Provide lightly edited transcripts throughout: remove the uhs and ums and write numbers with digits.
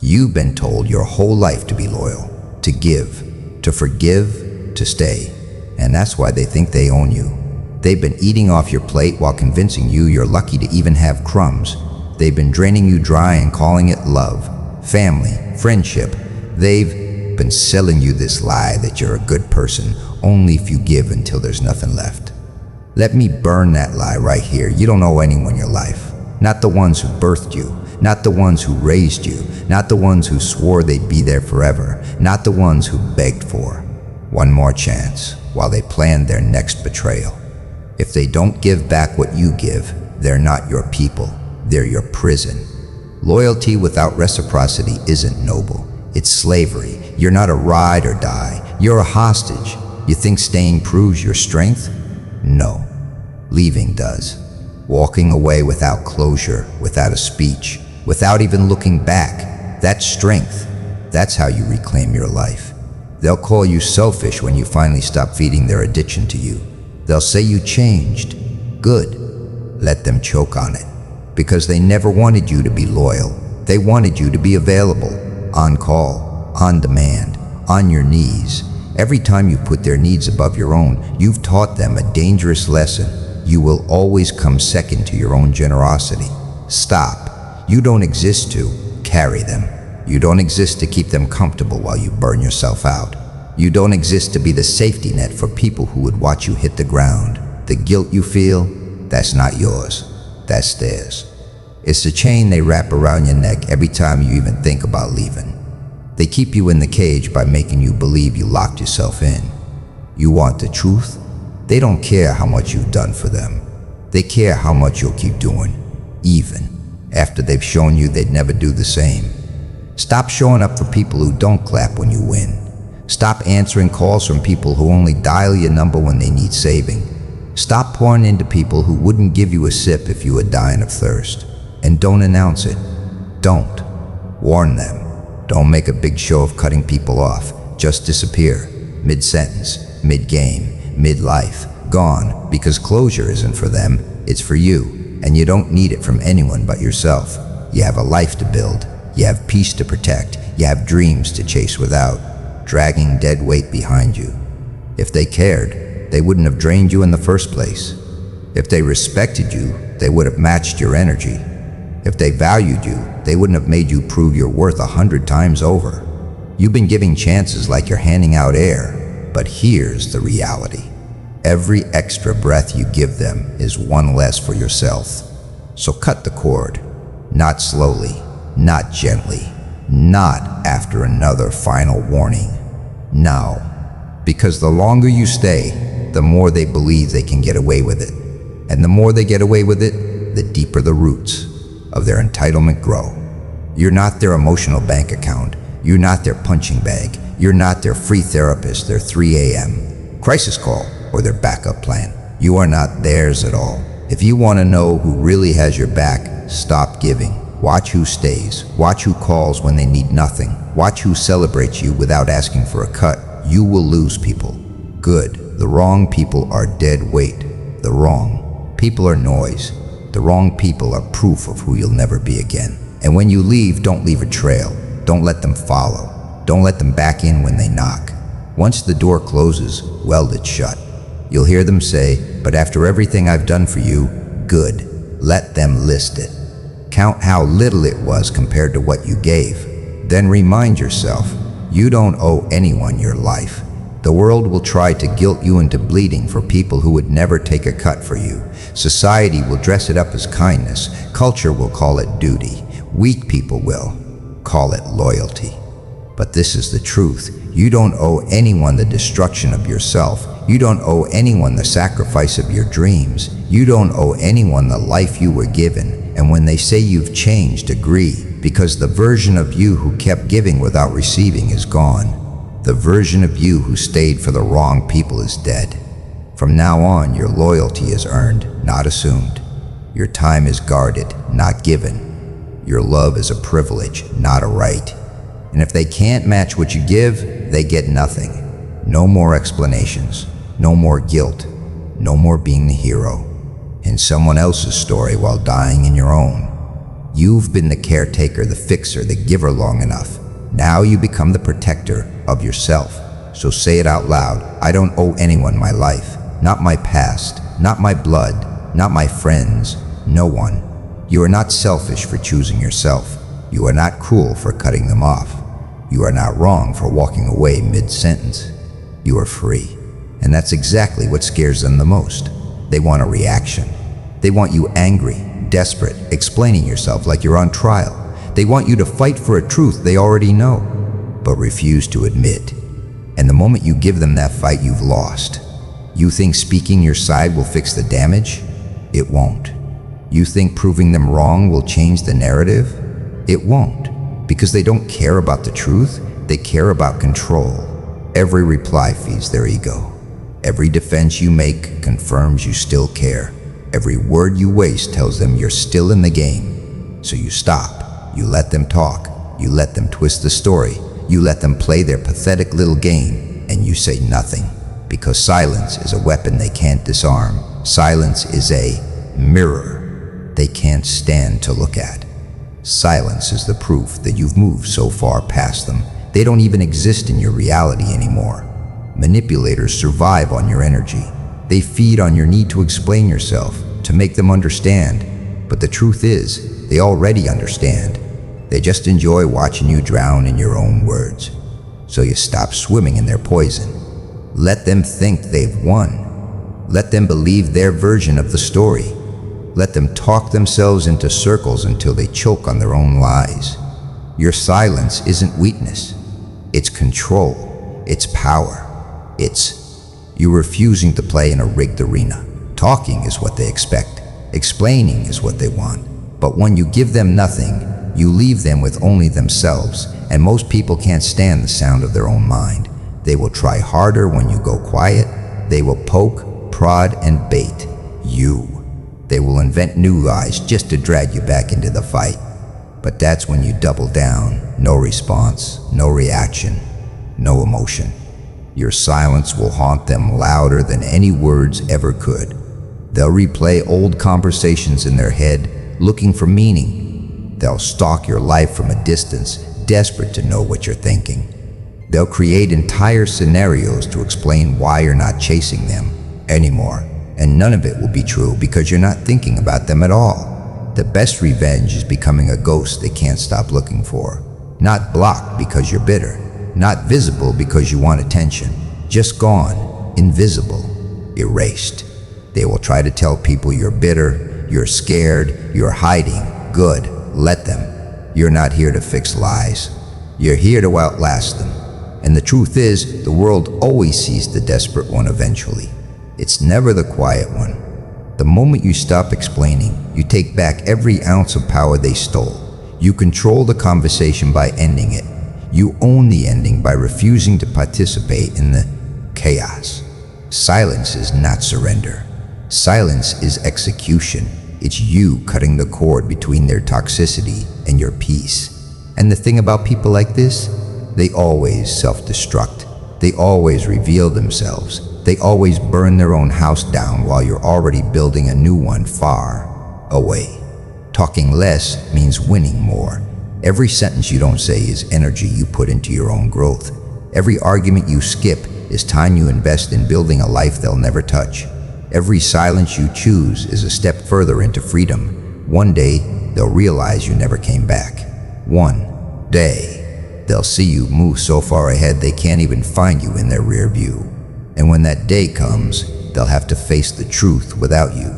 You've been told your whole life to be loyal, to give, to forgive, to stay. And that's why they think they own you. They've been eating off your plate while convincing you you're lucky to even have crumbs. They've been draining you dry and calling it love, family, friendship. They've been selling you this lie that you're a good person only if you give until there's nothing left. Let me burn that lie right here. You don't owe anyone your life. Not the ones who birthed you, not the ones who raised you, not the ones who swore they'd be there forever, not the ones who begged for one more chance while they planned their next betrayal. If they don't give back what you give, they're not your people, they're your prison. Loyalty without reciprocity isn't noble. It's slavery. You're not a ride or die. You're a hostage. You think staying proves your strength? No. Leaving does. Walking away without closure, without a speech, without even looking back. That's strength. That's how you reclaim your life. They'll call you selfish when you finally stop feeding their addiction to you. They'll say you changed. Good. Let them choke on it. Because they never wanted you to be loyal. They wanted you to be available, on call, on demand, on your knees. Every time you put their needs above your own, you've taught them a dangerous lesson. You will always come second to your own generosity. Stop. You don't exist to carry them. You don't exist to keep them comfortable while you burn yourself out. You don't exist to be the safety net for people who would watch you hit the ground. The guilt you feel, that's not yours. That's theirs. It's the chain they wrap around your neck every time you even think about leaving. They keep you in the cage by making you believe you locked yourself in. You want the truth? They don't care how much you've done for them. They care how much you'll keep doing, even after they've shown you they'd never do the same. Stop showing up for people who don't clap when you win. Stop answering calls from people who only dial your number when they need saving. Stop pouring into people who wouldn't give you a sip if you were dying of thirst. And don't announce it. Don't. Warn them. Don't make a big show of cutting people off. Just disappear. Mid-sentence, mid-game, mid-life. Gone, because closure isn't for them, it's for you. And you don't need it from anyone but yourself. You have a life to build. You have peace to protect. You have dreams to chase without dragging dead weight behind you. If they cared, they wouldn't have drained you in the first place. If they respected you, they would have matched your energy. If they valued you, they wouldn't have made you prove your worth 100 times over. You've been giving chances like you're handing out air, but here's the reality. Every extra breath you give them is one less for yourself. So cut the cord. Not slowly, not gently, not after another final warning. Now, because the longer you stay, the more they believe they can get away with it. And the more they get away with it, the deeper the roots of their entitlement grow. You're not their emotional bank account. You're not their punching bag. You're not their free therapist, their 3 a.m. crisis call, or their backup plan. You are not theirs at all. If you want to know who really has your back, stop giving. Watch who stays. Watch who calls when they need nothing. Watch who celebrates you without asking for a cut. You will lose people. Good. The wrong people are dead weight. The wrong people are noise. The wrong people are proof of who you'll never be again. And when you leave, don't leave a trail. Don't let them follow. Don't let them back in when they knock. Once the door closes, weld it shut. You'll hear them say, "But after everything I've done for you, good." Let them list it. Count how little it was compared to what you gave. Then remind yourself, you don't owe anyone your life. The world will try to guilt you into bleeding for people who would never take a cut for you. Society will dress it up as kindness. Culture will call it duty. Weak people will call it loyalty. But this is the truth. You don't owe anyone the destruction of yourself. You don't owe anyone the sacrifice of your dreams. You don't owe anyone the life you were given. And when they say you've changed, agree, because the version of you who kept giving without receiving is gone. The version of you who stayed for the wrong people is dead. From now on, your loyalty is earned, not assumed. Your time is guarded, not given. Your love is a privilege, not a right. And if they can't match what you give, they get nothing. No more explanations, no more guilt, no more being the hero in someone else's story while dying in your own. You've been the caretaker, the fixer, the giver long enough. Now you become the protector of yourself. So say it out loud. I don't owe anyone my life, not my past, not my blood, not my friends, no one. You are not selfish for choosing yourself. You are not cruel for cutting them off. You are not wrong for walking away mid-sentence. You are free. And that's exactly what scares them the most. They want a reaction. They want you angry, desperate, explaining yourself like you're on trial. They want you to fight for a truth they already know, but refuse to admit. And the moment you give them that fight, you've lost. You think speaking your side will fix the damage? It won't. You think proving them wrong will change the narrative? It won't, because they don't care about the truth, they care about control. Every reply feeds their ego. Every defense you make confirms you still care. Every word you waste tells them you're still in the game. So you stop, you let them talk, you let them twist the story, you let them play their pathetic little game, and you say nothing. Because silence is a weapon they can't disarm. Silence is a mirror they can't stand to look at. Silence is the proof that you've moved so far past them. They don't even exist in your reality anymore. Manipulators survive on your energy. They feed on your need to explain yourself, to make them understand. But the truth is, they already understand. They just enjoy watching you drown in your own words. So you stop swimming in their poison. Let them think they've won. Let them believe their version of the story. Let them talk themselves into circles until they choke on their own lies. Your silence isn't weakness. It's control. It's power. It's you refusing to play in a rigged arena. Talking is what they expect. Explaining is what they want. But when you give them nothing, you leave them with only themselves, and most people can't stand the sound of their own mind. They will try harder when you go quiet. They will poke, prod, and bait you. They will invent new lies just to drag you back into the fight. But that's when you double down. No response, no reaction, no emotion. Your silence will haunt them louder than any words ever could. They'll replay old conversations in their head, looking for meaning. They'll stalk your life from a distance, desperate to know what you're thinking. They'll create entire scenarios to explain why you're not chasing them anymore. And none of it will be true because you're not thinking about them at all. The best revenge is becoming a ghost they can't stop looking for. Not blocked because you're bitter. Not visible because you want attention. Just gone, invisible, erased. They will try to tell people you're bitter, you're scared, you're hiding. Good, let them. You're not here to fix lies. You're here to outlast them. And the truth is, the world always sees the desperate one eventually. It's never the quiet one. The moment you stop explaining, you take back every ounce of power they stole. You control the conversation by ending it. You own the ending by refusing to participate in the chaos. Silence is not surrender. Silence is execution. It's you cutting the cord between their toxicity and your peace. And the thing about people like this, they always self-destruct. They always reveal themselves. They always burn their own house down while you're already building a new one far away. Talking less means winning more. Every sentence you don't say is energy you put into your own growth. Every argument you skip is time you invest in building a life they'll never touch. Every silence you choose is a step further into freedom. One day, they'll realize you never came back. One day, they'll see you move so far ahead they can't even find you in their rear view. And when that day comes, they'll have to face the truth without you.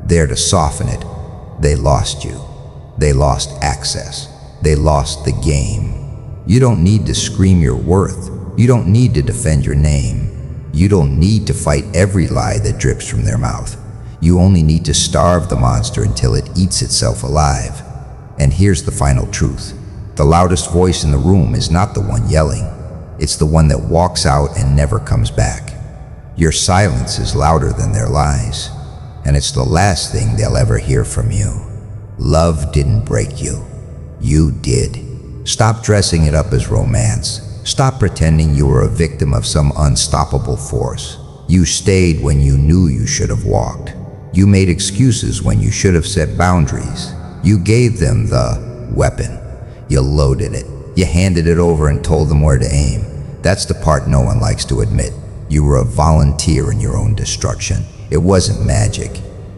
There to soften it, they lost you. They lost access. They lost the game. You don't need to scream your worth. You don't need to defend your name. You don't need to fight every lie that drips from their mouth. You only need to starve the monster until it eats itself alive. And here's the final truth. The loudest voice in the room is not the one yelling. It's the one that walks out and never comes back. Your silence is louder than their lies. And it's the last thing they'll ever hear from you. Love didn't break you. You did. Stop dressing it up as romance. Stop pretending you were a victim of some unstoppable force. You stayed when you knew you should have walked. You made excuses when you should have set boundaries. You gave them the weapon. You loaded it. You handed it over and told them where to aim. That's the part no one likes to admit. You were a volunteer in your own destruction. It wasn't magic.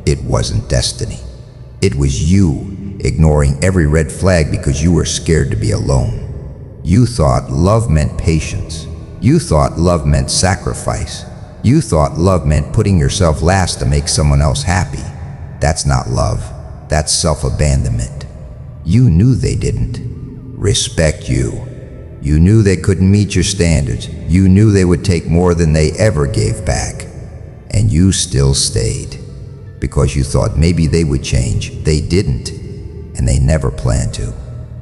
It wasn't destiny. It was you ignoring every red flag because you were scared to be alone. You thought love meant patience. You thought love meant sacrifice. You thought love meant putting yourself last to make someone else happy. That's not love. That's self-abandonment. You knew they didn't respect you. You knew they couldn't meet your standards. You knew they would take more than they ever gave back. And you still stayed because you thought maybe they would change. They didn't, and they never planned to.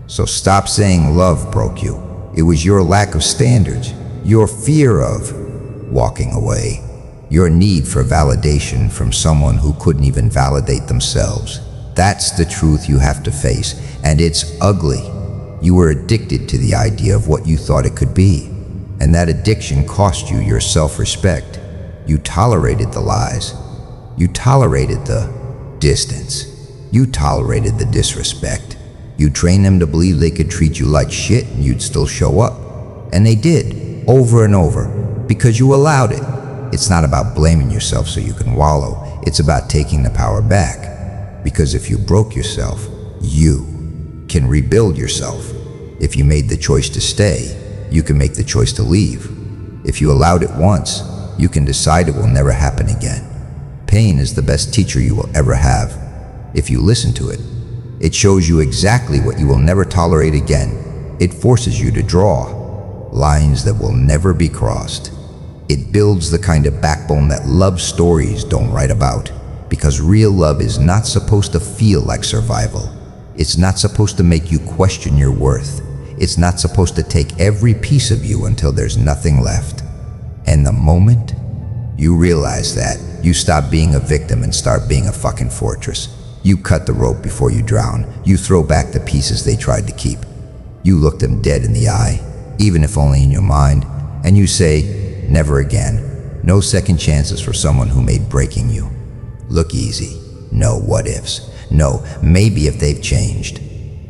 So stop saying love broke you. It was your lack of standards, your fear of walking away, your need for validation from someone who couldn't even validate themselves. That's the truth you have to face, and it's ugly. You were addicted to the idea of what you thought it could be, and that addiction cost you your self-respect. You tolerated the lies. You tolerated the distance. You tolerated the disrespect. You trained them to believe they could treat you like shit and you'd still show up. And they did, over and over, because you allowed it. It's not about blaming yourself so you can wallow. It's about taking the power back. Because if you broke yourself, you can rebuild yourself. If you made the choice to stay, you can make the choice to leave. If you allowed it once, you can decide it will never happen again. Pain is the best teacher you will ever have. If you listen to it, it shows you exactly what you will never tolerate again. It forces you to draw lines that will never be crossed. It builds the kind of backbone that love stories don't write about, because real love is not supposed to feel like survival. It's not supposed to make you question your worth. It's not supposed to take every piece of you until there's nothing left. And the moment you realize that, you stop being a victim and start being a fucking fortress. You cut the rope before you drown. You throw back the pieces they tried to keep. You look them dead in the eye, even if only in your mind, and you say, never again. No second chances for someone who made breaking you look easy. No what ifs. No, maybe if they've changed.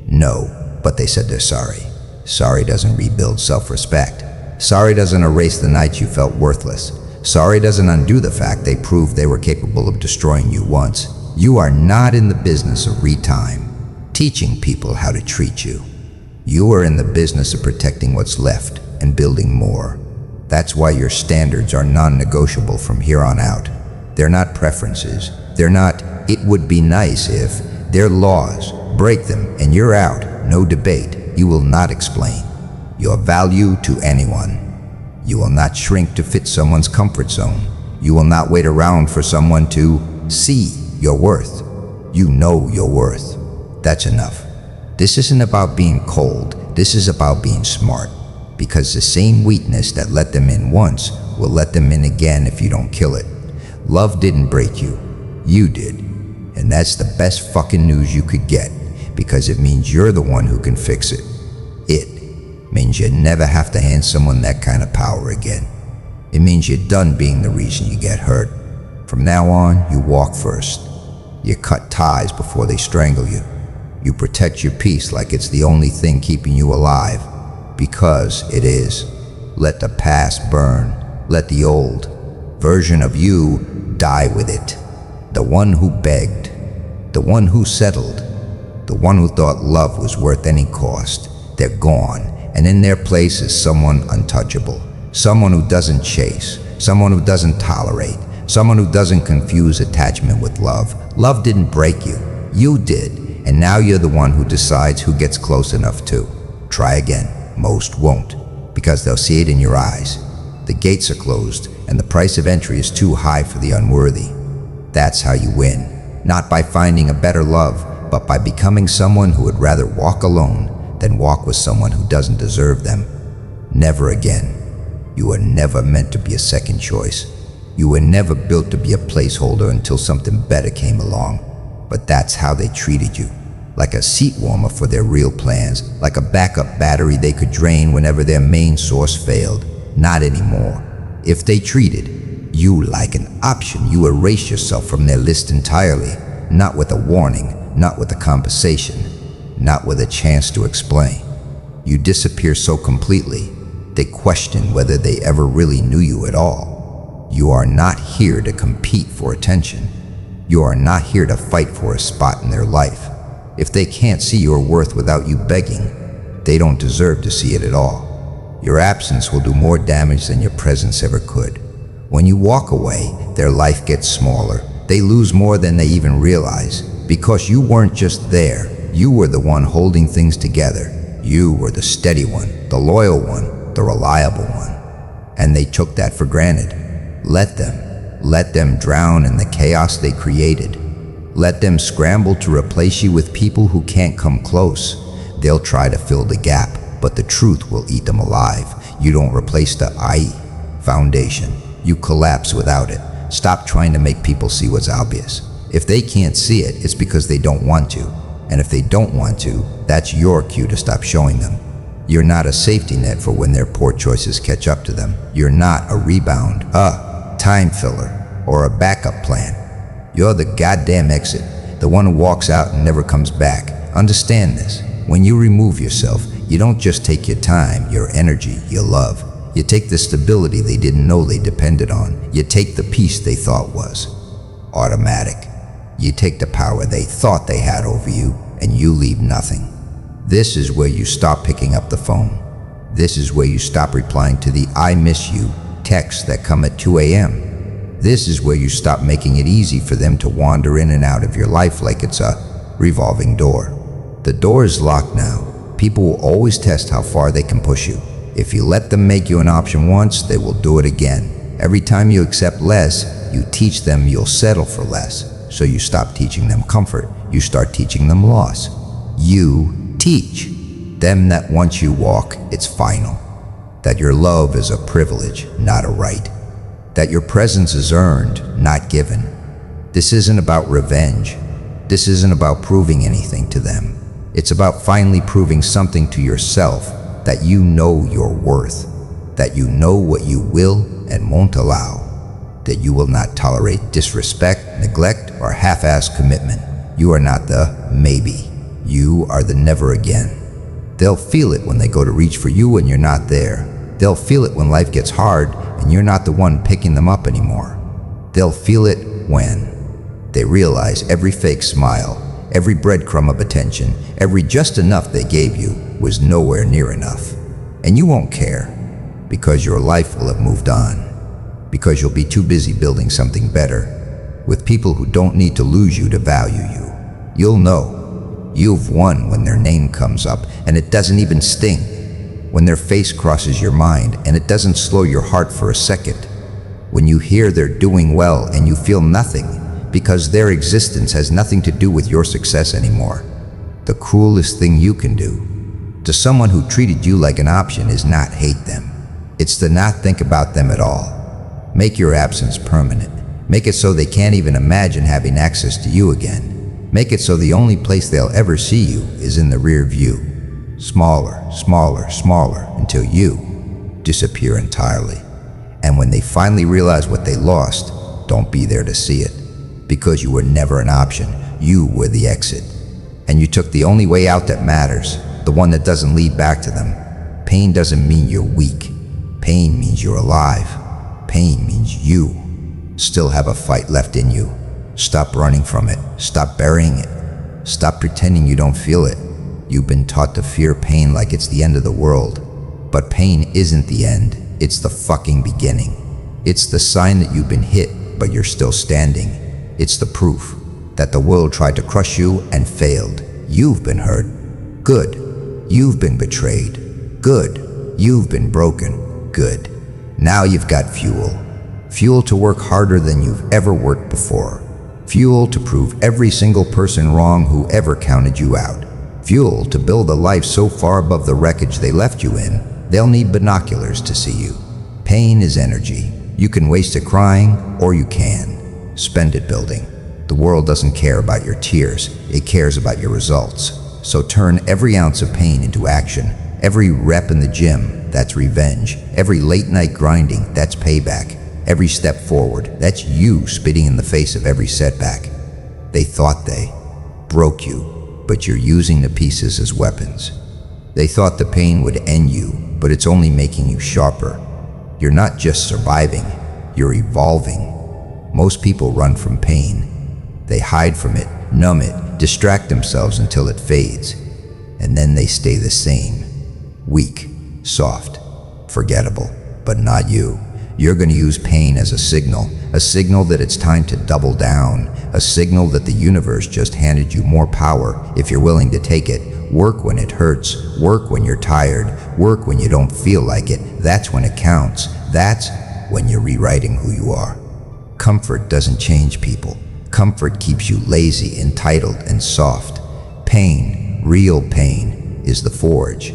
No, but they said they're sorry. Sorry doesn't rebuild self-respect. Sorry doesn't erase the nights you felt worthless. Sorry doesn't undo the fact they proved they were capable of destroying you once. You are not in the business of retime, teaching people how to treat you. You are in the business of protecting what's left and building more. That's why your standards are non-negotiable from here on out. They're not preferences. They're not, it would be nice if. They're laws. Break them and you're out. No debate. You will not explain your value to anyone. You will not shrink to fit someone's comfort zone. You will not wait around for someone to see your worth. You know your worth. That's enough. This isn't about being cold. This is about being smart. Because the same weakness that let them in once will let them in again if you don't kill it. Love didn't break you. You did. And that's the best fucking news you could get, because it means you're the one who can fix it. It means you never have to hand someone that kind of power again. It means you're done being the reason you get hurt. From now on, you walk first. You cut ties before they strangle you. You protect your peace like it's the only thing keeping you alive, because it is. Let the past burn. Let the old version of you die with it. The one who begged, the one who settled, the one who thought love was worth any cost. They're gone. And in their place is someone untouchable, someone who doesn't chase, someone who doesn't tolerate, someone who doesn't confuse attachment with love. Love didn't break you. You did. And now you're the one who decides who gets close enough to. Try again. Most won't, because they'll see it in your eyes. The gates are closed, and the price of entry is too high for the unworthy. That's how you win. Not by finding a better love, but by becoming someone who would rather walk alone than walk with someone who doesn't deserve them. Never again. You were never meant to be a second choice. You were never built to be a placeholder until something better came along. But that's how they treated you. Like a seat warmer for their real plans, like a backup battery they could drain whenever their main source failed. Not anymore. If they treated you like an option, you erase yourself from their list entirely, not with a warning, not with a conversation, not with a chance to explain. You disappear so completely, they question whether they ever really knew you at all. You are not here to compete for attention. You are not here to fight for a spot in their life. If they can't see your worth without you begging, they don't deserve to see it at all. Your absence will do more damage than your presence ever could. When you walk away, their life gets smaller. They lose more than they even realize, because you weren't just there. You were the one holding things together. You were the steady one, the loyal one, the reliable one. And they took that for granted. Let them drown in the chaos they created. Let them scramble to replace you with people who can't come close. They'll try to fill the gap, but the truth will eat them alive. You don't replace the foundation. You collapse without it. Stop trying to make people see what's obvious. If they can't see it, it's because they don't want to. And if they don't want to, that's your cue to stop showing them. You're not a safety net for when their poor choices catch up to them. You're not a rebound, a time filler, or a backup plan. You're the goddamn exit, the one who walks out and never comes back. Understand this. When you remove yourself, you don't just take your time, your energy, your love. You take the stability they didn't know they depended on. You take the peace they thought was automatic. You take the power they thought they had over you, and you leave nothing. This is where you stop picking up the phone. This is where you stop replying to the "I miss you" texts that come at 2 a.m. This is where you stop making it easy for them to wander in and out of your life like it's a revolving door. The door is locked now. People will always test how far they can push you. If you let them make you an option once, they will do it again. Every time you accept less, you teach them you'll settle for less. So you stop teaching them comfort. You start teaching them loss. You teach them that once you walk, it's final. That your love is a privilege, not a right. That your presence is earned, not given. This isn't about revenge. This isn't about proving anything to them. It's about finally proving something to yourself, that you know your worth, that you know what you will and won't allow, that you will not tolerate disrespect, neglect, or half-assed commitment. You are not the maybe. You are the never again. They'll feel it when they go to reach for you and you're not there. They'll feel it when life gets hard and you're not the one picking them up anymore. They'll feel it when they realize every fake smile, every breadcrumb of attention, every just enough they gave you was nowhere near enough. And you won't care, because your life will have moved on, because you'll be too busy building something better, with people who don't need to lose you to value you. You'll know you've won when their name comes up and it doesn't even sting, when their face crosses your mind and it doesn't slow your heart for a second, when you hear they're doing well and you feel nothing, because their existence has nothing to do with your success anymore. The cruelest thing you can do to someone who treated you like an option is not hate them. It's to not think about them at all. Make your absence permanent. Make it so they can't even imagine having access to you again. Make it so the only place they'll ever see you is in the rear view. Smaller, smaller, smaller, until you disappear entirely. And when they finally realize what they lost, don't be there to see it. Because you were never an option. You were the exit. And you took the only way out that matters, the one that doesn't lead back to them. Pain doesn't mean you're weak. Pain means you're alive. Pain means you still have a fight left in you. Stop running from it. Stop burying it. Stop pretending you don't feel it. You've been taught to fear pain like it's the end of the world. But pain isn't the end. It's the fucking beginning. It's the sign that you've been hit, but you're still standing. It's the proof that the world tried to crush you and failed. You've been hurt. Good. You've been betrayed. Good. You've been broken. Good. Now you've got fuel. Fuel to work harder than you've ever worked before. Fuel to prove every single person wrong who ever counted you out. Fuel to build a life so far above the wreckage they left you in, they'll need binoculars to see you. Pain is energy. You can waste it crying, or you can spend it building. The world doesn't care about your tears. It cares about your results. So turn every ounce of pain into action. Every rep in the gym, that's revenge. Every late night grinding, that's payback. Every step forward, that's you spitting in the face of every setback. They thought they broke you, but you're using the pieces as weapons. They thought the pain would end you, but it's only making you sharper. You're not just surviving, you're evolving. Most people run from pain. They hide from it, numb it, distract themselves until it fades. And then they stay the same. Weak, soft, forgettable, but not you. You're going to use pain as a signal that it's time to double down, a signal that the universe just handed you more power if you're willing to take it. Work when it hurts, work when you're tired, work when you don't feel like it. That's when it counts. That's when you're rewriting who you are. Comfort doesn't change people. Comfort keeps you lazy, entitled, and soft. Pain, real pain, is the forge.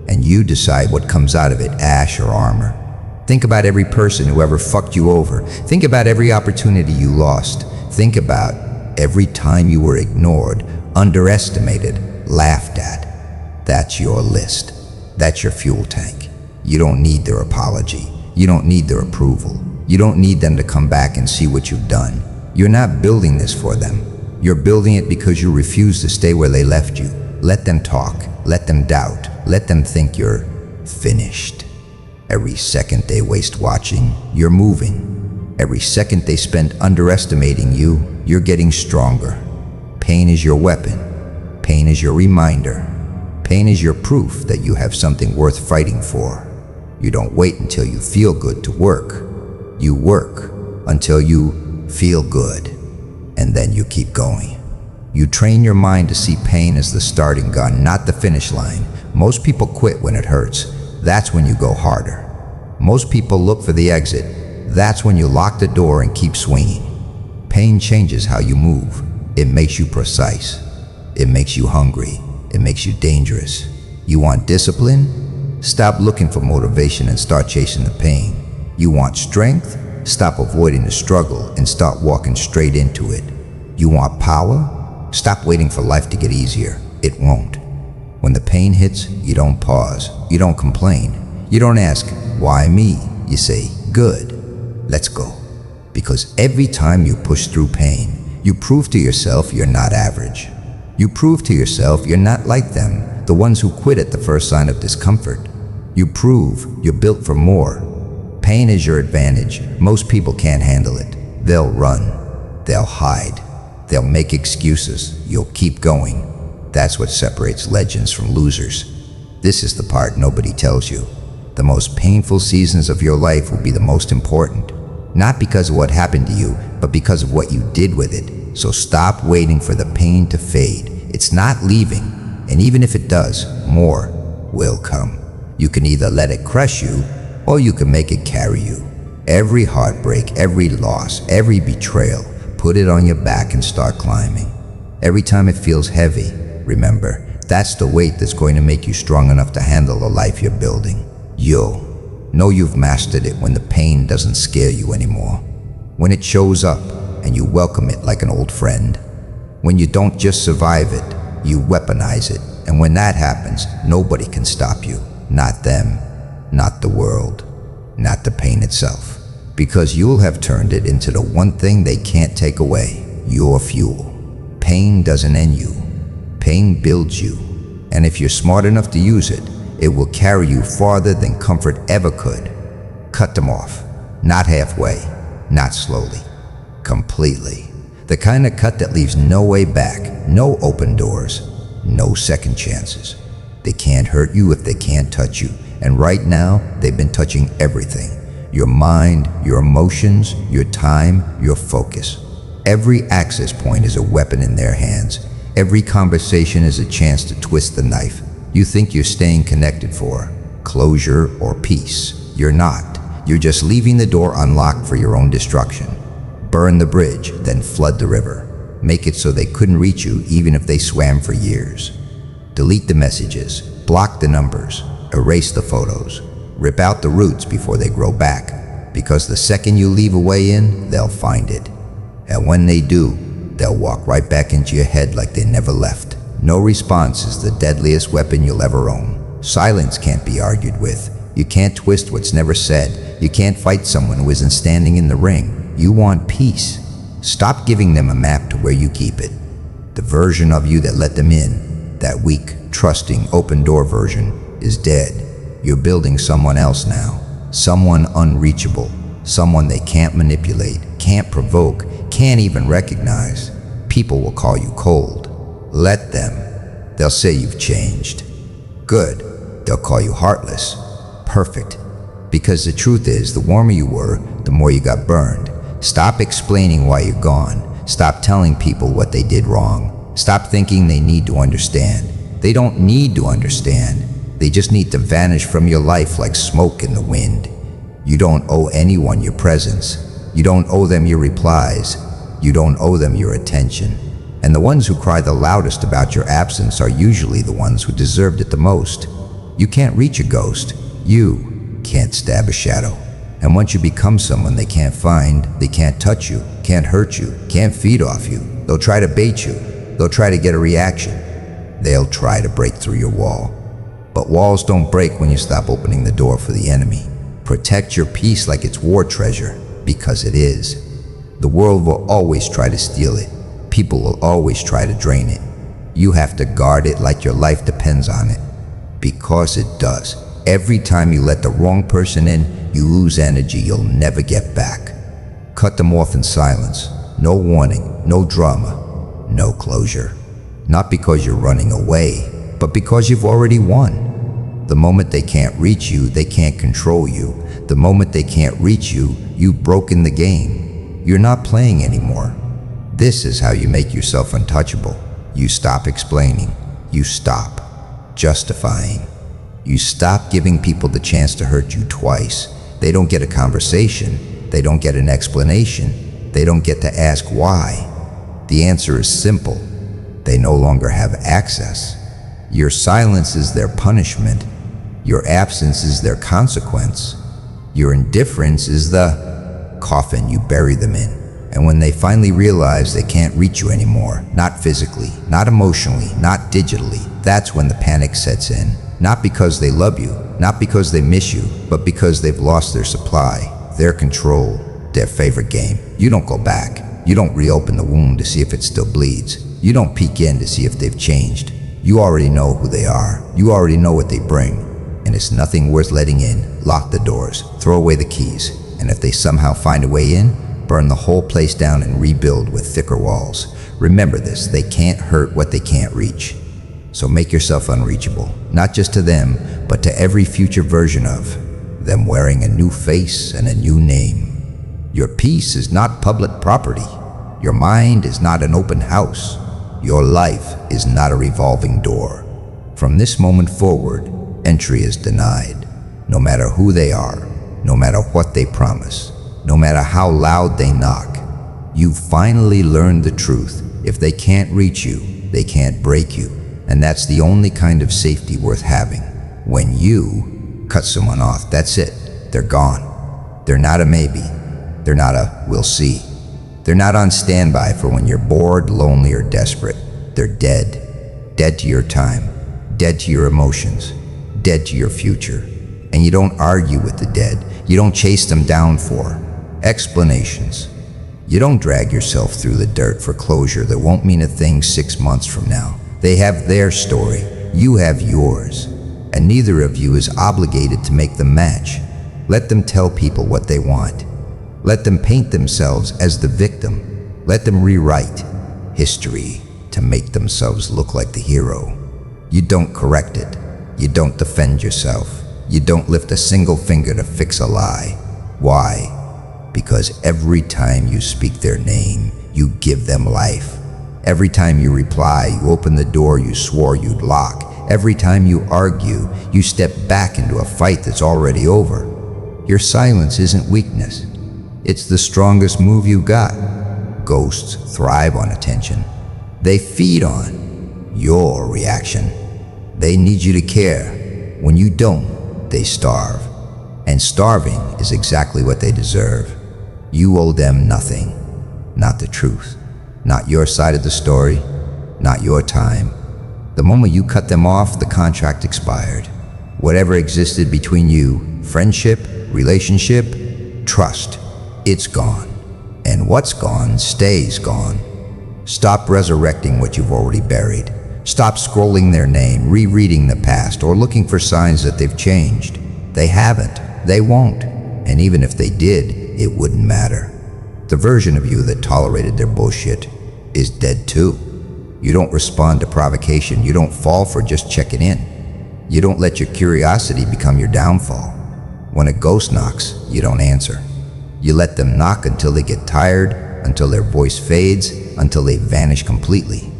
And you decide what comes out of it, ash or armor. Think about every person who ever fucked you over. Think about every opportunity you lost. Think about every time you were ignored, underestimated, laughed at. That's your list. That's your fuel tank. You don't need their apology. You don't need their approval. You don't need them to come back and see what you've done. You're not building this for them. You're building it because you refuse to stay where they left you. Let them talk. Let them doubt. Let them think you're finished. Every second they waste watching, you're moving. Every second they spend underestimating you, you're getting stronger. Pain is your weapon. Pain is your reminder. Pain is your proof that you have something worth fighting for. You don't wait until you feel good to work. You work until you feel good, and then you keep going. You train your mind to see pain as the starting gun, not the finish line. Most people quit when it hurts. That's when you go harder. Most people look for the exit. That's when you lock the door and keep swinging. Pain changes how you move. It makes you precise. It makes you hungry. It makes you dangerous. You want discipline? Stop looking for motivation and start chasing the pain. You want strength? Stop avoiding the struggle and start walking straight into it. You want power? Stop waiting for life to get easier. It won't. When the pain hits, you don't pause. You don't complain. You don't ask, why me? You say, good, let's go. Because every time you push through pain, you prove to yourself you're not average. You prove to yourself you're not like them, the ones who quit at the first sign of discomfort. You prove you're built for more. Pain is your advantage. Most people can't handle it. They'll run. They'll hide. They'll make excuses. You'll keep going. That's what separates legends from losers. This is the part nobody tells you. The most painful seasons of your life will be the most important. Not because of what happened to you, but because of what you did with it. So stop waiting for the pain to fade. It's not leaving. And even if it does, more will come. You can either let it crush you, or you can make it carry you. Every heartbreak, every loss, every betrayal, put it on your back and start climbing. Every time it feels heavy, remember, that's the weight that's going to make you strong enough to handle the life you're building. You'll know you've mastered it when the pain doesn't scare you anymore. When it shows up and you welcome it like an old friend. When you don't just survive it, you weaponize it. And when that happens, nobody can stop you. Not them, not the world, not the pain itself. Because you'll have turned it into the one thing they can't take away, your fuel. Pain doesn't end you. Pain builds you. And if you're smart enough to use it, it will carry you farther than comfort ever could. Cut them off. Not halfway, not slowly. Completely. The kind of cut that leaves no way back, no open doors, no second chances. They can't hurt you if they can't touch you. And right now, they've been touching everything. Your mind, your emotions, your time, your focus. Every access point is a weapon in their hands. Every conversation is a chance to twist the knife. You think you're staying connected for closure or peace. You're not. You're just leaving the door unlocked for your own destruction. Burn the bridge, then flood the river. Make it so they couldn't reach you even if they swam for years. Delete the messages, block the numbers, erase the photos, rip out the roots before they grow back, because the second you leave a way in, they'll find it. And when they do, they'll walk right back into your head like they never left. No response is the deadliest weapon you'll ever own. Silence can't be argued with. You can't twist what's never said. You can't fight someone who isn't standing in the ring. You want peace. Stop giving them a map to where you keep it. The version of you that let them in, that weak, trusting, open-door version, is dead. You're building someone else now. Someone unreachable. Someone they can't manipulate, can't provoke, can't even recognize. People will call you cold. Let them. They'll say you've changed. Good. They'll call you heartless. Perfect. Because the truth is, the warmer you were, the more you got burned. Stop explaining why you're gone. Stop telling people what they did wrong. Stop thinking they need to understand. They don't need to understand. They just need to vanish from your life like smoke in the wind. You don't owe anyone your presence. You don't owe them your replies. You don't owe them your attention. And the ones who cry the loudest about your absence are usually the ones who deserved it the most. You can't reach a ghost. You can't stab a shadow. And once you become someone they can't find, they can't touch you, can't hurt you, can't feed off you. They'll try to bait you. They'll try to get a reaction. They'll try to break through your wall. But walls don't break when you stop opening the door for the enemy. Protect your peace like it's war treasure, because it is. The world will always try to steal it. People will always try to drain it. You have to guard it like your life depends on it, because it does. Every time you let the wrong person in, you lose energy you'll never get back. Cut them off in silence. No warning, no drama, no closure. Not because you're running away, but because you've already won. The moment they can't reach you, they can't control you. The moment they can't reach you, you've broken the game. You're not playing anymore. This is how you make yourself untouchable. You stop explaining. You stop justifying. You stop giving people the chance to hurt you twice. They don't get a conversation. They don't get an explanation. They don't get to ask why. The answer is simple. They no longer have access. Your silence is their punishment. Your absence is their consequence. Your indifference is the coffin you bury them in. And when they finally realize they can't reach you anymore, not physically, not emotionally, not digitally, that's when the panic sets in. Not because they love you, not because they miss you, but because they've lost their supply, their control, their favorite game. You don't go back. You don't reopen the wound to see if it still bleeds. You don't peek in to see if they've changed. You already know who they are. You already know what they bring. And it's nothing worth letting in. Lock the doors, throw away the keys, and if they somehow find a way in, burn the whole place down and rebuild with thicker walls. Remember this, they can't hurt what they can't reach. So make yourself unreachable, not just to them, but to every future version of them wearing a new face and a new name. Your peace is not public property. Your mind is not an open house. Your life is not a revolving door. From this moment forward, entry is denied. No matter who they are, no matter what they promise, no matter how loud they knock, you've finally learned the truth. If they can't reach you, they can't break you. And that's the only kind of safety worth having. When you cut someone off, that's it. They're gone. They're not a maybe. They're not a we'll see. They're not on standby for when you're bored, lonely, or desperate. They're dead. Dead to your time. Dead to your emotions. Dead to your future. And you don't argue with the dead. You don't chase them down for explanations. You don't drag yourself through the dirt for closure that won't mean a thing 6 months from now. They have their story. You have yours. And neither of you is obligated to make them match. Let them tell people what they want. Let them paint themselves as the victim. Let them rewrite history to make themselves look like the hero. You don't correct it. You don't defend yourself. You don't lift a single finger to fix a lie. Why? Because every time you speak their name, you give them life. Every time you reply, you open the door you swore you'd lock. Every time you argue, you step back into a fight that's already over. Your silence isn't weakness. It's the strongest move you got. Ghosts thrive on attention. They feed on your reaction. They need you to care. When you don't, they starve. And starving is exactly what they deserve. You owe them nothing. Not the truth. Not your side of the story. Not your time. The moment you cut them off, the contract expired. Whatever existed between you, friendship, relationship, trust, it's gone. And what's gone stays gone. Stop resurrecting what you've already buried. Stop scrolling their name, rereading the past, or looking for signs that they've changed. They haven't. They won't. And even if they did, it wouldn't matter. The version of you that tolerated their bullshit is dead too. You don't respond to provocation. You don't fall for just checking in. You don't let your curiosity become your downfall. When a ghost knocks, you don't answer. You let them knock until they get tired, until their voice fades, until they vanish completely.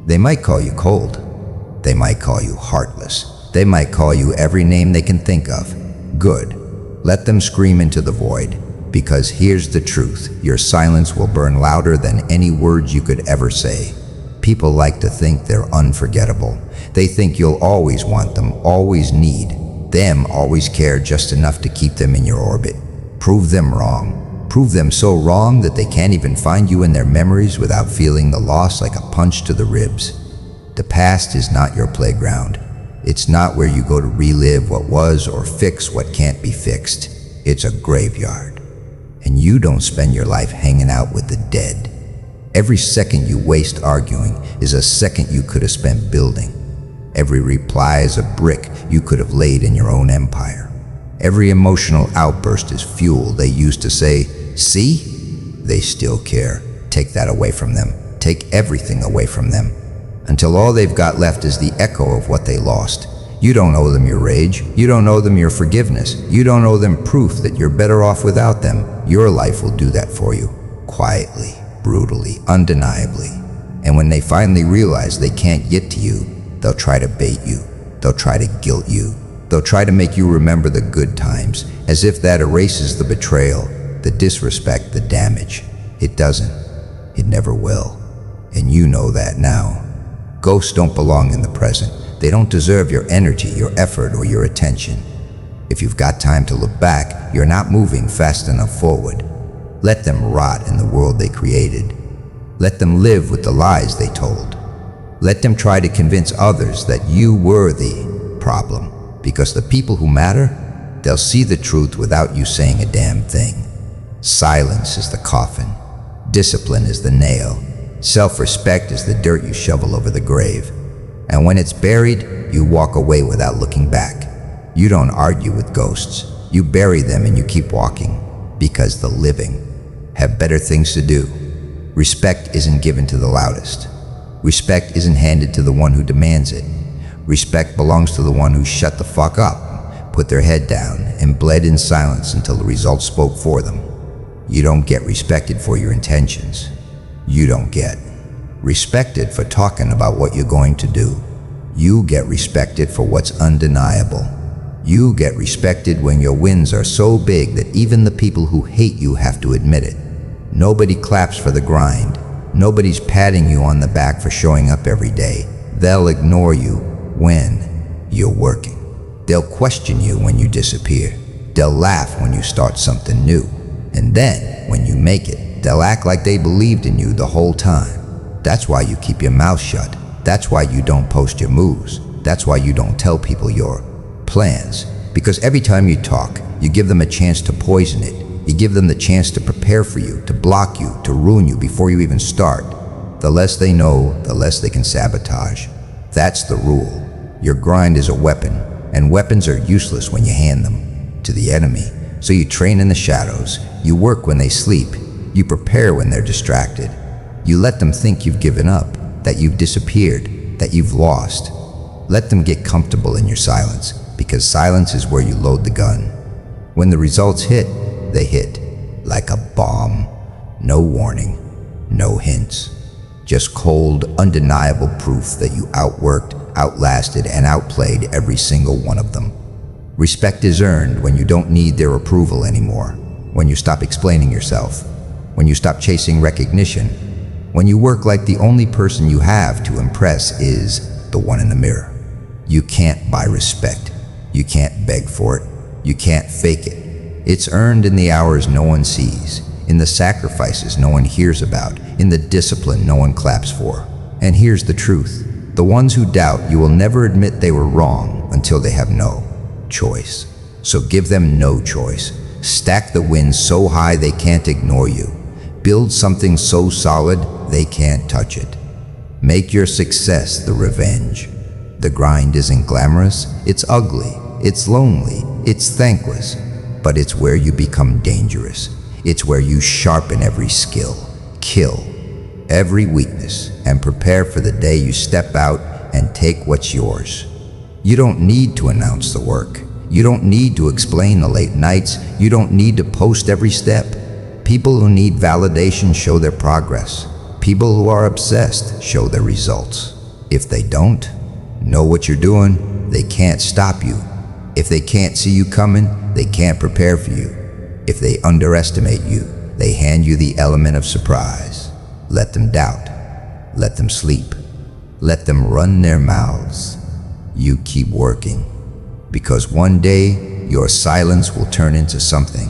They might call you cold. They might call you heartless. They might call you every name they can think of. Good. Let them scream into the void. Because here's the truth. Your silence will burn louder than any words you could ever say. People like to think they're unforgettable. They think you'll always want them, always need them, always care just enough to keep them in your orbit. Prove them wrong. Prove them so wrong that they can't even find you in their memories without feeling the loss like a punch to the ribs. The past is not your playground. It's not where you go to relive what was or fix what can't be fixed. It's a graveyard. And you don't spend your life hanging out with the dead. Every second you waste arguing is a second you could have spent building. Every reply is a brick you could have laid in your own empire. Every emotional outburst is fuel they use to say, see? They still care. Take that away from them. Take everything away from them. Until all they've got left is the echo of what they lost. You don't owe them your rage. You don't owe them your forgiveness. You don't owe them proof that you're better off without them. Your life will do that for you. Quietly, brutally, undeniably. And when they finally realize they can't get to you, they'll try to bait you. They'll try to guilt you. They'll try to make you remember the good times, as if that erases the betrayal, the disrespect, the damage. It doesn't. It never will. And you know that now. Ghosts don't belong in the present. They don't deserve your energy, your effort, or your attention. If you've got time to look back, you're not moving fast enough forward. Let them rot in the world they created. Let them live with the lies they told. Let them try to convince others that you were the problem. Because the people who matter, they'll see the truth without you saying a damn thing. Silence is the coffin. Discipline is the nail. Self-respect is the dirt you shovel over the grave. And when it's buried, you walk away without looking back. You don't argue with ghosts. You bury them and you keep walking. Because the living have better things to do. Respect isn't given to the loudest. Respect isn't handed to the one who demands it. Respect belongs to the one who shut the fuck up, put their head down, and bled in silence until the results spoke for them. You don't get respected for your intentions. You don't get respected for talking about what you're going to do. You get respected for what's undeniable. You get respected when your wins are so big that even the people who hate you have to admit it. Nobody claps for the grind. Nobody's patting you on the back for showing up every day. They'll ignore you when you're working. They'll question you when you disappear. They'll laugh when you start something new. And then, when you make it, they'll act like they believed in you the whole time. That's why you keep your mouth shut. That's why you don't post your moves. That's why you don't tell people your plans. Because every time you talk, you give them a chance to poison it. You give them the chance to prepare for you, to block you, to ruin you before you even start. The less they know, the less they can sabotage. That's the rule. Your grind is a weapon, and weapons are useless when you hand them to the enemy. So you train in the shadows. You work when they sleep. You prepare when they're distracted. You let them think you've given up, that you've disappeared, that you've lost. Let them get comfortable in your silence, because silence is where you load the gun. When the results hit, they hit like a bomb. No warning, no hints. Just cold, undeniable proof that you outworked, outlasted, and outplayed every single one of them. Respect is earned when you don't need their approval anymore, when you stop explaining yourself, when you stop chasing recognition, when you work like the only person you have to impress is the one in the mirror. You can't buy respect. You can't beg for it. You can't fake it. It's earned in the hours no one sees, in the sacrifices no one hears about, in the discipline no one claps for. And here's the truth. The ones who doubt you will never admit they were wrong until they have no choice. So give them no choice. Stack the wins so high they can't ignore you. Build something so solid they can't touch it. Make your success the revenge. The grind isn't glamorous, it's ugly, it's lonely, it's thankless, but it's where you become dangerous. It's where you sharpen every skill, kill every weakness, and prepare for the day you step out and take what's yours. You don't need to announce the work. You don't need to explain the late nights. You don't need to post every step. People who need validation show their progress. People who are obsessed show their results. If they don't know what you're doing, they can't stop you. If they can't see you coming, they can't prepare for you. If they underestimate you, they hand you the element of surprise. Let them doubt. Let them sleep. Let them run their mouths. You keep working, because one day your silence will turn into something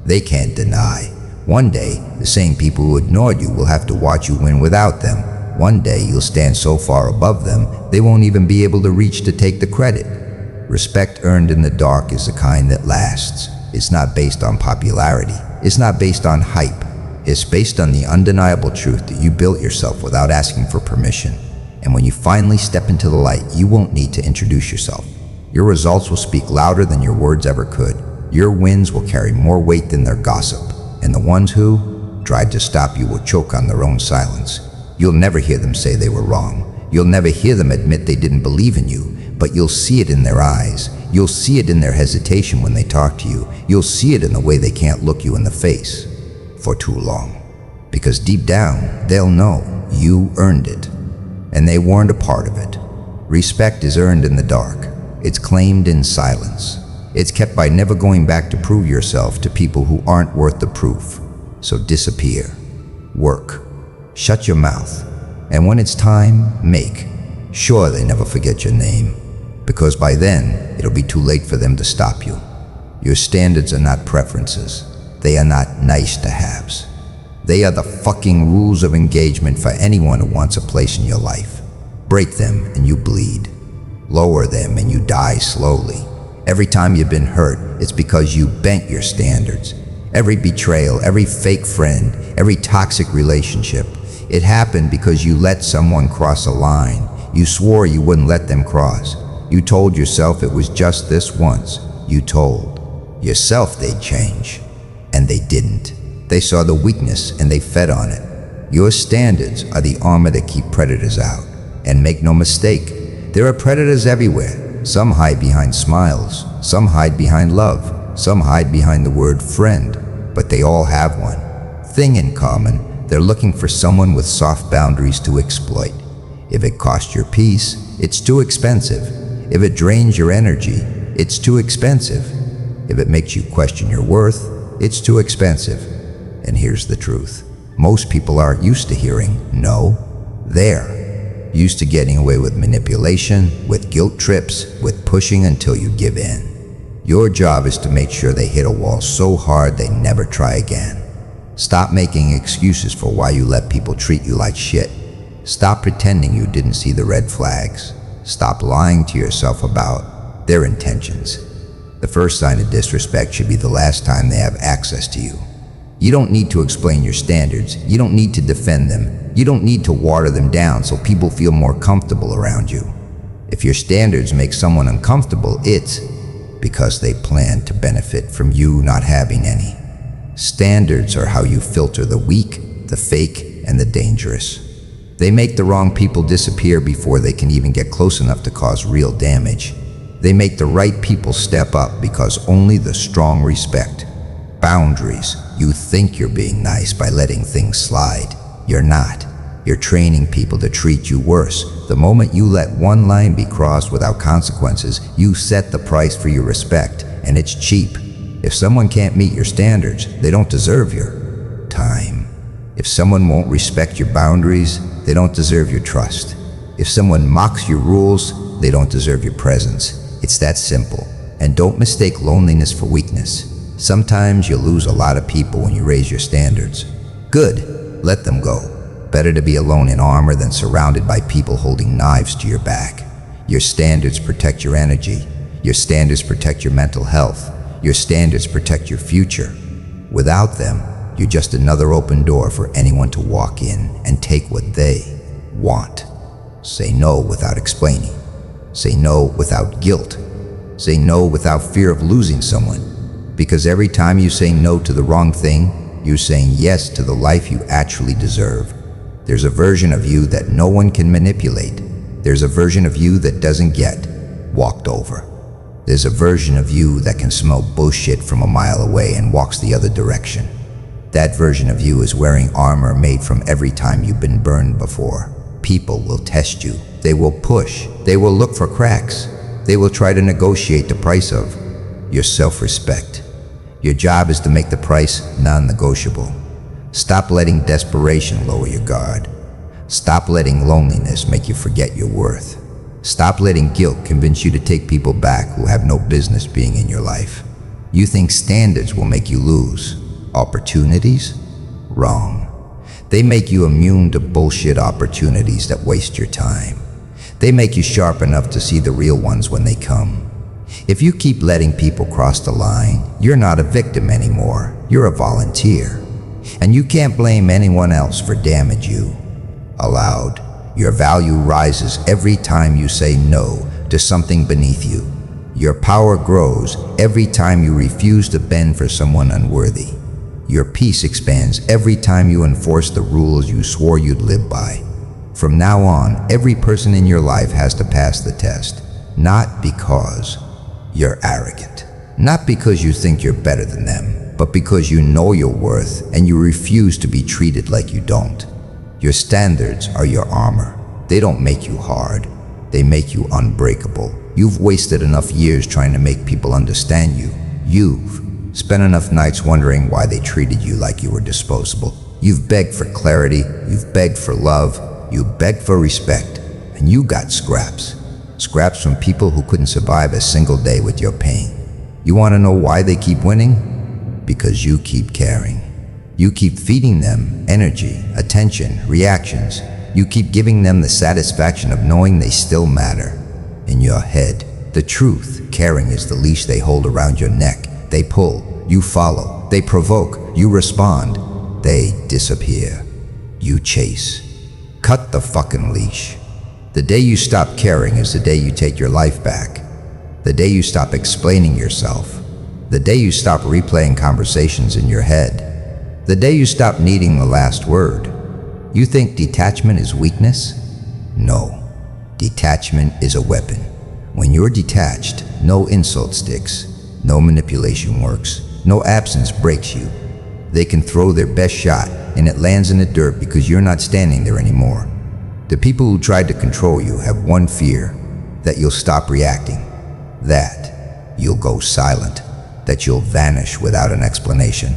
they can't deny. One day, the same people who ignored you will have to watch you win without them. One day, you'll stand so far above them, they won't even be able to reach to take the credit. Respect earned in the dark is the kind that lasts. It's not based on popularity. It's not based on hype. It's based on the undeniable truth that you built yourself without asking for permission. And when you finally step into the light, you won't need to introduce yourself. Your results will speak louder than your words ever could. Your wins will carry more weight than their gossip. And the ones who tried to stop you will choke on their own silence. You'll never hear them say they were wrong. You'll never hear them admit they didn't believe in you, but you'll see it in their eyes. You'll see it in their hesitation when they talk to you. You'll see it in the way they can't look you in the face for too long. Because deep down, they'll know you earned it. And they weren't a part of it. Respect is earned in the dark. It's claimed in silence. It's kept by never going back to prove yourself to people who aren't worth the proof. So disappear. Work. Shut your mouth. And when it's time, make sure they never forget your name. Because by then, it'll be too late for them to stop you. Your standards are not preferences. They are not nice-to-haves. They are the fucking rules of engagement for anyone who wants a place in your life. Break them and you bleed. Lower them and you die slowly. Every time you've been hurt, it's because you bent your standards. Every betrayal, every fake friend, every toxic relationship, it happened because you let someone cross a line. You swore you wouldn't let them cross. You told yourself it was just this once. You told yourself they'd change, and they didn't. They saw the weakness and they fed on it. Your standards are the armor that keep predators out. And make no mistake, there are predators everywhere. Some hide behind smiles, some hide behind love, some hide behind the word friend, but they all have one thing in common. They're looking for someone with soft boundaries to exploit. If it costs your peace, it's too expensive. If it drains your energy, it's too expensive. If it makes you question your worth, it's too expensive. And here's the truth. Most people aren't used to hearing no. They're used to getting away with manipulation, with guilt trips, with pushing until you give in. Your job is to make sure they hit a wall so hard they never try again. Stop making excuses for why you let people treat you like shit. Stop pretending you didn't see the red flags. Stop lying to yourself about their intentions. The first sign of disrespect should be the last time they have access to you. You don't need to explain your standards. You don't need to defend them. You don't need to water them down so people feel more comfortable around you. If your standards make someone uncomfortable, it's because they plan to benefit from you not having any. Standards are how you filter the weak, the fake, and the dangerous. They make the wrong people disappear before they can even get close enough to cause real damage. They make the right people step up because only the strong respect. Boundaries. You think you're being nice by letting things slide. You're not. You're training people to treat you worse. The moment you let one line be crossed without consequences, you set the price for your respect, and it's cheap. If someone can't meet your standards, they don't deserve your time. If someone won't respect your boundaries, they don't deserve your trust. If someone mocks your rules, they don't deserve your presence. It's that simple. And don't mistake loneliness for weakness. Sometimes you lose a lot of people when you raise your standards. Good, let them go. Better to be alone in armor than surrounded by people holding knives to your back. Your standards protect your energy. Your standards protect your mental health. Your standards protect your future. Without them, You're just another open door for anyone to walk in and take what they want. Say no without explaining. Say no without guilt. Say no without fear of losing someone. Because every time you say no to the wrong thing, you're saying yes to the life you actually deserve. There's a version of you that no one can manipulate. There's a version of you that doesn't get walked over. There's a version of you that can smell bullshit from a mile away and walks the other direction. That version of you is wearing armor made from every time you've been burned before. People will test you. They will push. They will look for cracks. They will try to negotiate the price of your self-respect. Your job is to make the price non-negotiable. Stop letting desperation lower your guard. Stop letting loneliness make you forget your worth. Stop letting guilt convince you to take people back who have no business being in your life. You think standards will make you lose opportunities? Wrong. They make you immune to bullshit opportunities that waste your time. They make you sharp enough to see the real ones when they come. If you keep letting people cross the line, you're not a victim anymore. You're a volunteer. And you can't blame anyone else for damage you allowed. Your value rises every time you say no to something beneath you. Your power grows every time you refuse to bend for someone unworthy. Your peace expands every time you enforce the rules you swore you'd live by. From now on, every person in your life has to pass the test, not because you're arrogant, not because you think you're better than them, but because you know your worth and you refuse to be treated like you don't. Your standards are your armor. They don't make you hard. They make you unbreakable. You've wasted enough years trying to make people understand you. You've spent enough nights wondering why they treated you like you were disposable. You've begged for clarity. You've begged for love. You begged for respect. And you got scraps. Scraps from people who couldn't survive a single day with your pain. You want to know why they keep winning? Because you keep caring. You keep feeding them energy, attention, reactions. You keep giving them the satisfaction of knowing they still matter. In your head, the truth, caring is the leash they hold around your neck. They pull, you follow. They provoke, you respond. They disappear, you chase. Cut the fucking leash. The day you stop caring is the day you take your life back. The day you stop explaining yourself. The day you stop replaying conversations in your head. The day you stop needing the last word. You think detachment is weakness? No. Detachment is a weapon. When you're detached, no insult sticks, no manipulation works, no absence breaks you. They can throw their best shot and it lands in the dirt because you're not standing there anymore. The people who tried to control you have one fear, that you'll stop reacting, that you'll go silent, that you'll vanish without an explanation.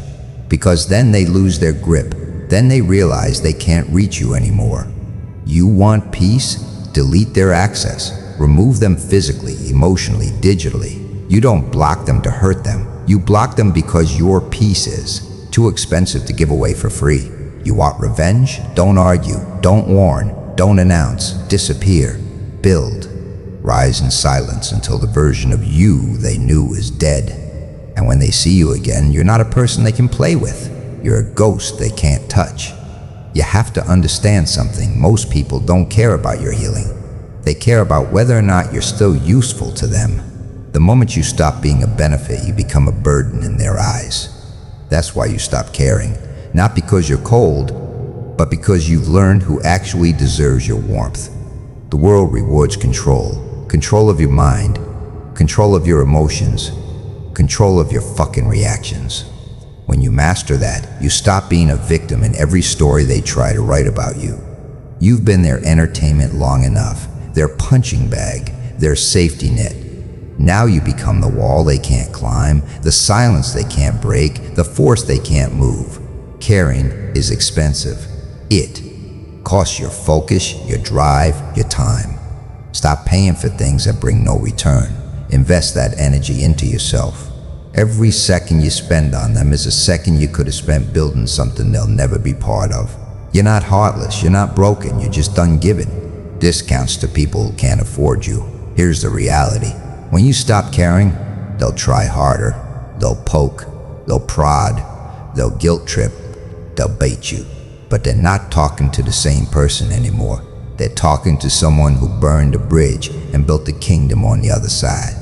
Because then they lose their grip. Then they realize they can't reach you anymore. You want peace? Delete their access. Remove them physically, emotionally, digitally. You don't block them to hurt them. You block them because your peace is too expensive to give away for free. You want revenge? Don't argue. Don't warn. Don't announce. Disappear. Build. Rise in silence until the version of you they knew is dead. And when they see you again, you're not a person they can play with. You're a ghost they can't touch. You have to understand something. Most people don't care about your healing. They care about whether or not you're still useful to them. The moment you stop being a benefit, you become a burden in their eyes. That's why you stop caring. Not because you're cold, but because you've learned who actually deserves your warmth. The world rewards control. Control of your mind. Control of your emotions. Control of your fucking reactions. When you master that, you stop being a victim in every story they try to write about you. You've been their entertainment long enough, their punching bag, their safety net. Now you become the wall they can't climb, the silence they can't break, the force they can't move. Caring is expensive. It costs your focus, your drive, your time. Stop paying for things that bring no return. Invest that energy into yourself. Every second you spend on them is a second you could have spent building something they'll never be part of. You're not heartless, you're not broken, you're just ungiven. Discounts to people who can't afford you. Here's the reality. When you stop caring, they'll try harder. They'll poke, they'll prod, they'll guilt trip, they'll bait you. But they're not talking to the same person anymore. They're talking to someone who burned a bridge and built a kingdom on the other side.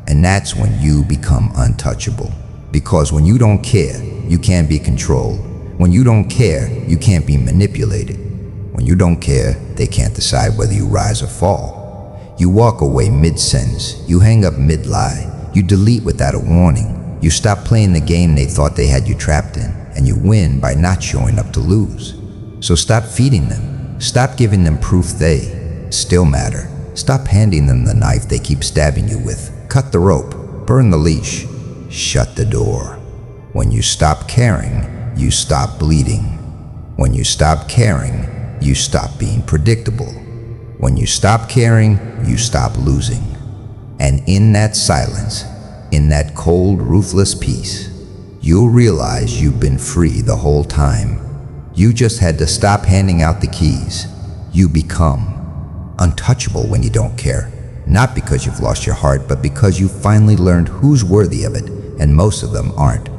And that's when you become untouchable. Because when you don't care, you can't be controlled. When you don't care, you can't be manipulated. When you don't care, they can't decide whether you rise or fall. You walk away mid-sentence. You hang up mid-lie. You delete without a warning. You stop playing the game they thought they had you trapped in, and you win by not showing up to lose. So stop feeding them. Stop giving them proof they still matter. Stop handing them the knife they keep stabbing you with. Cut the rope. Burn the leash. Shut the door. When you stop caring, you stop bleeding. When you stop caring, you stop being predictable. When you stop caring, you stop losing. And in that silence, in that cold, ruthless peace, you'll realize you've been free the whole time. You just had to stop handing out the keys. You become untouchable when you don't care. Not because you've lost your heart, but because you finally learned who's worthy of it, and most of them aren't.